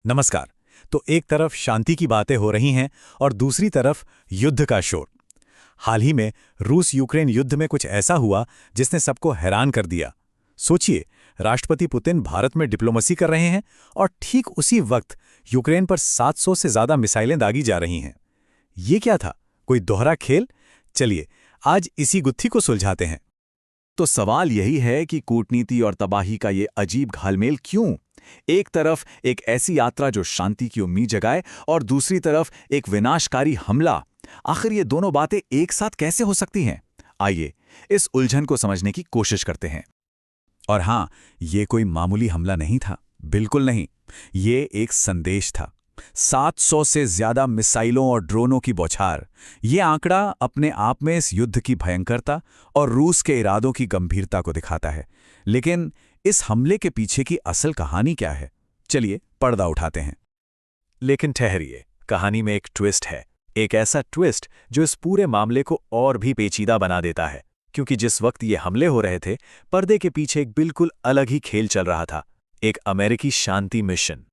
नमस्कार। तो एक तरफ शांति की बातें हो रही हैं और दूसरी तरफ युद्ध का शोर। हाल ही में रूस यूक्रेन युद्ध में कुछ ऐसा हुआ जिसने सबको हैरान कर दिया। सोचिए, राष्ट्रपति पुतिन भारत में डिप्लोमेसी कर रहे हैं और ठीक उसी वक्त यूक्रेन पर 700 से ज्यादा मिसाइलें दागी जा रही हैं। ये क्या था, कोई दोहरा खेल? चलिए आज इसी गुत्थी को सुलझाते हैं। तो सवाल यही है कि कूटनीति और तबाही का ये अजीब घालमेल क्यों? एक तरफ एक ऐसी यात्रा जो शांति की उम्मीद जगाए और दूसरी तरफ एक विनाशकारी हमला। आखिर ये दोनों बातें एक साथ कैसे हो सकती हैं? आइए इस उलझन को समझने की कोशिश करते हैं। और हाँ, ये कोई मामूली हमला नहीं था, बिल्कुल नहीं। ये एक संदेश था। 700 से ज्यादा मिसाइलों और ड्रोनों की बौछार। ये आंकड़ा अपने आप में इस युद्ध की भयंकरता और रूस के इरादों की गंभीरता को दिखाता है। लेकिन इस हमले के पीछे की असल कहानी क्या है? चलिए पर्दा उठाते हैं। लेकिन ठहरिए, कहानी में एक ट्विस्ट है। एक ऐसा ट्विस्ट जो इस पूरे मामले को और भी पेचीदा बना देता है। क्योंकि जिस वक्त ये हमले हो रहे थे, पर्दे के पीछे एक बिल्कुल अलग ही खेल चल रहा था, एक अमेरिकी शांति मिशन।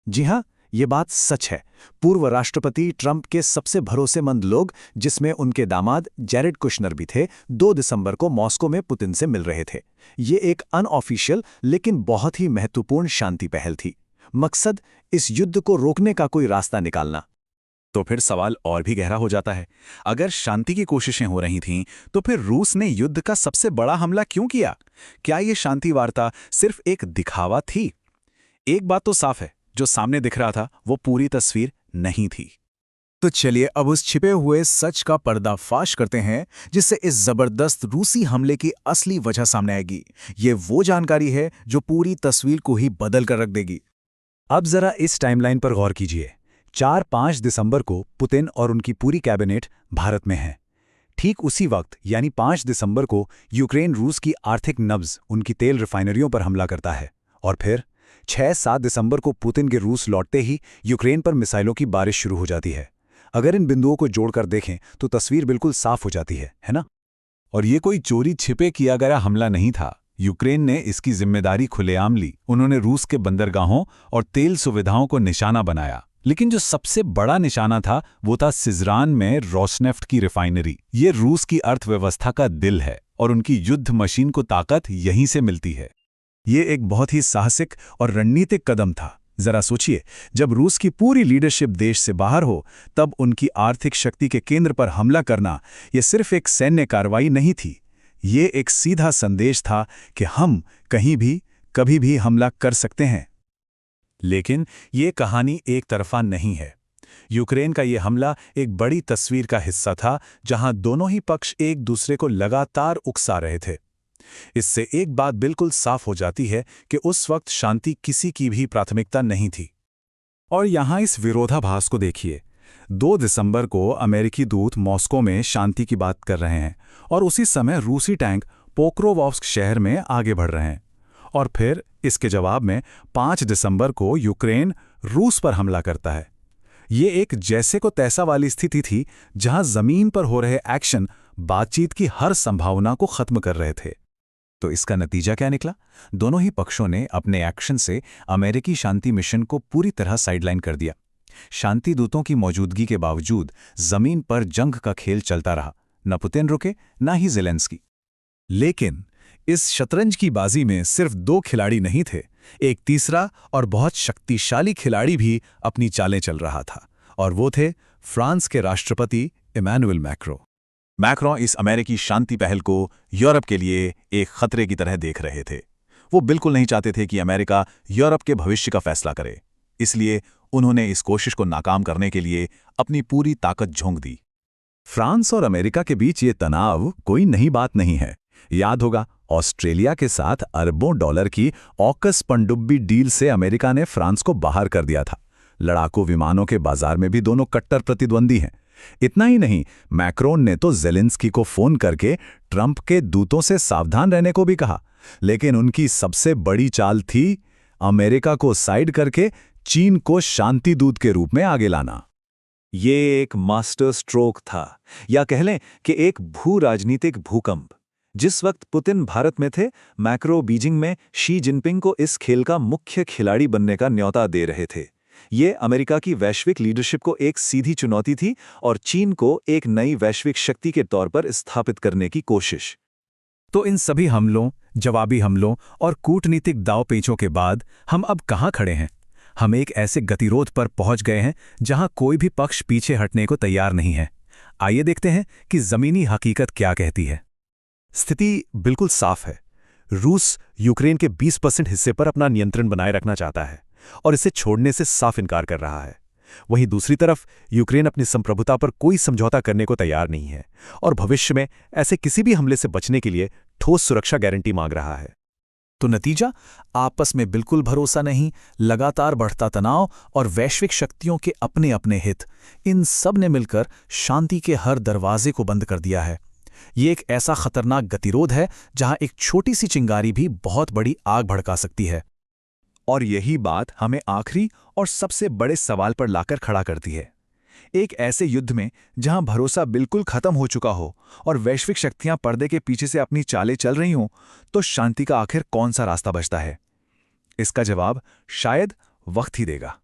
जी हाँ, ये बात सच है। पूर्व राष्ट्रपति ट्रंप के सबसे भरोसेमंद लोग, जिसमें उनके दामाद जेरेड कुशनर भी थे, 2 दिसंबर को मॉस्को में पुतिन से मिल रहे थे। ये एक अनऑफिशियल लेकिन बहुत ही महत्वपूर्ण शांति पहल थी। मकसद, इस युद्ध को रोकने का कोई रास्ता निकालना। तो फिर सवाल और भी गहरा हो जाता है। अगर शांति की कोशिशें हो रही थीं, तो फिर रूस ने युद्ध का सबसे बड़ा हमला क्यों किया? क्या ये शांति वार्ता सिर्फ एक दिखावा थी? एक बात तो साफ है, जो सामने दिख रहा था वो पूरी तस्वीर नहीं थी। तो चलिए अब उस छिपे हुए सच का पर्दाफाश करते हैं, जिससे इस जबरदस्त रूसी हमले की असली वजह सामने आएगी। ये वो जानकारी है जो पूरी तस्वीर को ही बदल कर रख देगी। अब जरा इस टाइमलाइन पर गौर कीजिए। 4-5 दिसंबर को पुतिन और उनकी पूरी कैबिनेट भारत में है। ठीक उसी वक्त यानी 5 दिसंबर को यूक्रेन रूस की आर्थिक नब्ज, उनकी तेल रिफाइनरियों पर हमला करता है। और फिर 6-7 दिसंबर को पुतिन के रूस लौटते ही यूक्रेन पर मिसाइलों की बारिश शुरू हो जाती है। अगर इन बिंदुओं को जोड़कर देखें तो तस्वीर बिल्कुल साफ हो जाती है ना? और ये कोई चोरी छिपे किया गया हमला नहीं था। यूक्रेन ने इसकी जिम्मेदारी खुलेआम ली। उन्होंने रूस के बंदरगाहों और तेल सुविधाओं को निशाना बनाया। लेकिन जो सबसे बड़ा निशाना था वो था सिजरान में रोसनेफ्ट की रिफाइनरी। ये रूस की अर्थव्यवस्था का दिल है और उनकी युद्ध मशीन को ताकत यहीं से मिलती है। ये एक बहुत ही साहसिक और रणनीतिक कदम था। जरा सोचिए, जब रूस की पूरी लीडरशिप देश से बाहर हो, तब उनकी आर्थिक शक्ति के केंद्र पर हमला करना ये सिर्फ एक सैन्य कार्रवाई नहीं थी। ये एक सीधा संदेश था कि हम कहीं भी कभी भी हमला कर सकते हैं। लेकिन ये कहानी एक तरफा नहीं है। यूक्रेन का ये हमला एक बड़ी तस्वीर का हिस्सा था, जहां दोनों ही पक्ष एक दूसरे को लगातार उकसा रहे थे। इससे एक बात बिल्कुल साफ हो जाती है कि उस वक्त शांति किसी की भी प्राथमिकता नहीं थी। और यहां इस विरोधाभास को देखिए। 2 दिसंबर को अमेरिकी दूत मॉस्को में शांति की बात कर रहे हैं और उसी समय रूसी टैंक पोक्रोवोव्स्क शहर में आगे बढ़ रहे हैं। और फिर इसके जवाब में 5 दिसंबर को यूक्रेन रूस पर हमला करता है। ये एक जैसे को तैसा वाली स्थिति थी, जहां जमीन पर हो रहे एक्शन बातचीत की हर संभावना को खत्म कर रहे थे। तो इसका नतीजा क्या निकला? दोनों ही पक्षों ने अपने एक्शन से अमेरिकी शांति मिशन को पूरी तरह साइडलाइन कर दिया। शांति दूतों की मौजूदगी के बावजूद जमीन पर जंग का खेल चलता रहा। न पुतिन रुके, न ही ज़ेलेंस्की। लेकिन इस शतरंज की बाजी में सिर्फ 2 खिलाड़ी नहीं थे। एक तीसरा और बहुत शक्तिशाली खिलाड़ी भी अपनी चालें चल रहा था, और वो थे फ्रांस के राष्ट्रपति इमैनुअल मैक्रों। मैक्रों इस अमेरिकी शांति पहल को यूरोप के लिए एक खतरे की तरह देख रहे थे। वो बिल्कुल नहीं चाहते थे कि अमेरिका यूरोप के भविष्य का फैसला करे। इसलिए उन्होंने इस कोशिश को नाकाम करने के लिए अपनी पूरी ताकत झोंक दी। फ्रांस और अमेरिका के बीच ये तनाव कोई नई बात नहीं है। याद होगा, ऑस्ट्रेलिया के साथ अरबों डॉलर की ऑकस पनडुब्बी डील से अमेरिका ने फ्रांस को बाहर कर दिया था। लड़ाकू विमानों के बाजार में भी दोनों कट्टर प्रतिद्वंदी हैं। इतना ही नहीं, मैक्रोन ने तो ज़ेलेंस्की को फोन करके ट्रंप के दूतों से सावधान रहने को भी कहा। लेकिन उनकी सबसे बड़ी चाल थी अमेरिका को साइड करके चीन को शांति दूत के रूप में आगे लाना। ये एक मास्टर स्ट्रोक था, या कह लें कि एक भू राजनीतिक भूकंप। जिस वक्त पुतिन भारत में थे, मैक्रो बीजिंग में शी जिनपिंग को इस खेल का मुख्य खिलाड़ी बनने का न्योता दे रहे थे। ये अमेरिका की वैश्विक लीडरशिप को एक सीधी चुनौती थी और चीन को एक नई वैश्विक शक्ति के तौर पर स्थापित करने की कोशिश। तो इन सभी हमलों, जवाबी हमलों और कूटनीतिक दांवपेचों के बाद हम अब कहाँ खड़े हैं? हम एक ऐसे गतिरोध पर पहुंच गए हैं जहां कोई भी पक्ष पीछे हटने को तैयार नहीं है। आइए देखते हैं कि जमीनी हकीकत क्या कहती है। स्थिति बिल्कुल साफ है। रूस यूक्रेन के 20% हिस्से पर अपना नियंत्रण बनाए रखना चाहता है और इसे छोड़ने से साफ इनकार कर रहा है। वहीं दूसरी तरफ यूक्रेन अपनी संप्रभुता पर कोई समझौता करने को तैयार नहीं है और भविष्य में ऐसे किसी भी हमले से बचने के लिए ठोस सुरक्षा गारंटी मांग रहा है। तो नतीजा, आपस में बिल्कुल भरोसा नहीं, लगातार बढ़ता तनाव और वैश्विक शक्तियों के अपने अपने हित, इन सब ने मिलकर शांति के हर दरवाजे को बंद कर दिया है। ये एक ऐसा खतरनाक गतिरोध है जहां एक छोटी सी चिंगारी भी बहुत बड़ी आग भड़का सकती है। और यही बात हमें आखिरी और सबसे बड़े सवाल पर लाकर खड़ा करती है। एक ऐसे युद्ध में जहां भरोसा बिल्कुल खत्म हो चुका हो और वैश्विक शक्तियां पर्दे के पीछे से अपनी चालें चल रही हों, तो शांति का आखिर कौन सा रास्ता बचता है? इसका जवाब शायद वक्त ही देगा।